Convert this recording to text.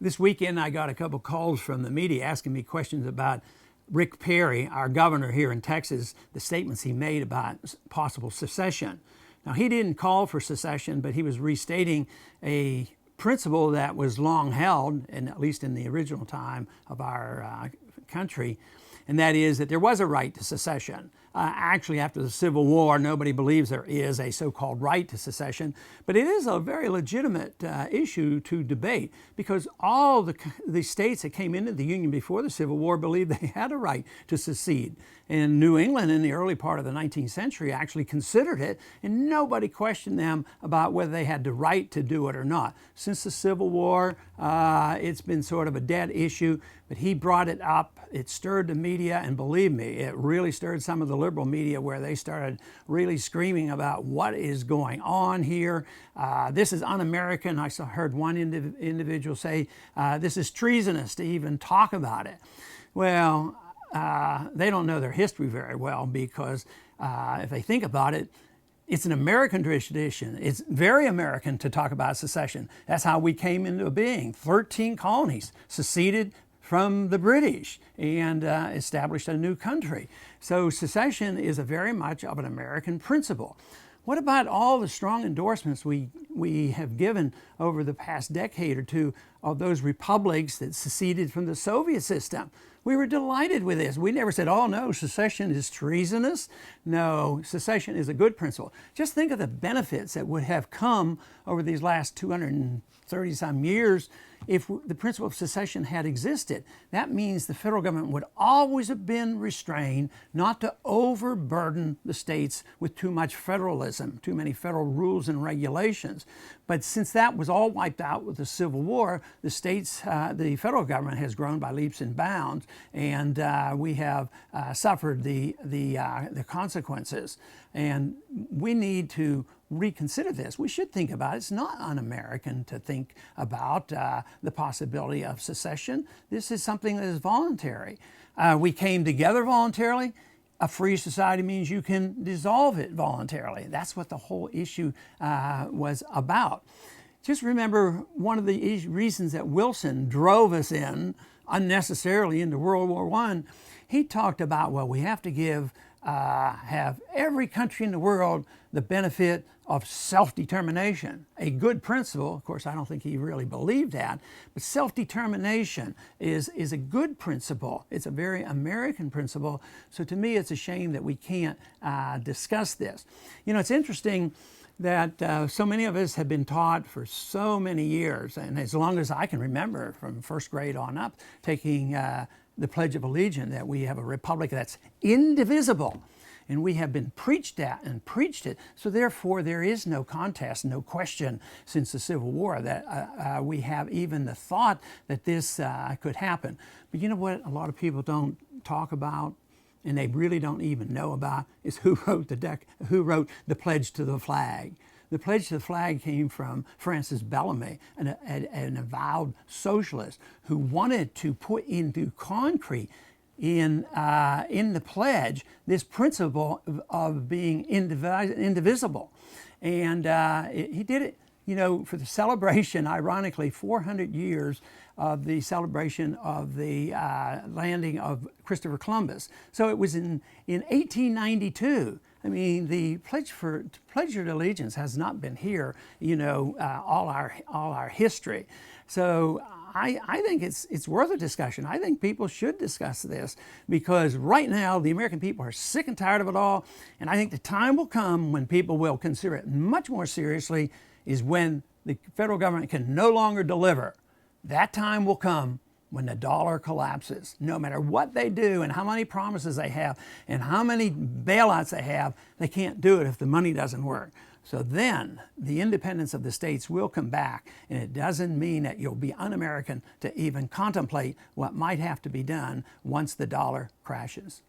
This weekend I got a couple calls from the media asking me questions about Rick Perry, our governor here in Texas, the statements he made about possible secession. Now, he didn't call for secession, but he was restating a principle that was long held, and at least in the original time of our country, and that is that there was a right to secession. Actually, after the Civil War, nobody believes there is a so-called right to secession, but it is a very legitimate issue to debate, because all the states that came into the Union before the Civil War believed they had a right to secede. And New England in the early part of the 19th century actually considered it, and nobody questioned them about whether they had the right to do it or not. Since the Civil War, it's been sort of a dead issue, but he brought it up. It stirred the media, and believe me, it really stirred some of the liberal media, where they started really screaming about what is going on here. This is un-American. I heard one individual say, this is treasonous to even talk about it. Well, they don't know their history very well, because if they think about it, it's an American tradition. It's very American to talk about secession. That's how we came into being. 13 colonies seceded from the British and established a new country. So secession is a very much of an American principle. What about all the strong endorsements we have given over the past decade or two of those republics that seceded from the Soviet system? We were delighted with this. We never said, oh no, secession is treasonous. No, secession is a good principle. Just think of the benefits that would have come over these last 230-some years if the principle of secession had existed. That means the federal government would always have been restrained not to overburden the states with too much federalism, too many federal rules and regulations. But since that was all wiped out with the Civil War, the states, the federal government has grown by leaps and bounds, and we have suffered the consequences. And we need to reconsider this. We should think about it. It's not un-American to think about the possibility of secession. This is something that is voluntary. We came together voluntarily. A free society means you can dissolve it voluntarily. That's what the whole issue was about. Just remember, one of the reasons that Wilson drove us in unnecessarily into World War I, he talked about, well, we have to have every country in the world the benefit of self-determination, a good principle. Of course, I don't think he really believed that, but self-determination is a good principle. It's a very American principle. So to me, it's a shame that we can't discuss this. You know, it's interesting that so many of us have been taught for so many years, and as long as I can remember, from first grade on up, taking the Pledge of Allegiance, that we have a republic that's indivisible. And we have been preached at and preached it. So therefore, there is no contest, no question since the Civil War that we have even the thought that this could happen. But you know what a lot of people don't talk about, and they really don't even know about, is who wrote the Pledge to the Flag. The Pledge to the Flag came from Francis Bellamy, an avowed socialist who wanted to put into concrete in the pledge this principle of being indivisible. And he did it, you know, for the celebration, ironically, 400 years of the celebration of the landing of Christopher Columbus. So it was in 1892. I mean, the Pledge of Allegiance has not been here, you know, all our history. So I think it's worth a discussion. I think people should discuss this, because right now the American people are sick and tired of it all, and I think the time will come when people will consider it much more seriously, is when the federal government can no longer deliver. That time will come when the dollar collapses. No matter what they do and how many promises they have and how many bailouts they have, they can't do it if the money doesn't work. So then the independence of the states will come back, and it doesn't mean that you'll be un-American to even contemplate what might have to be done once the dollar crashes.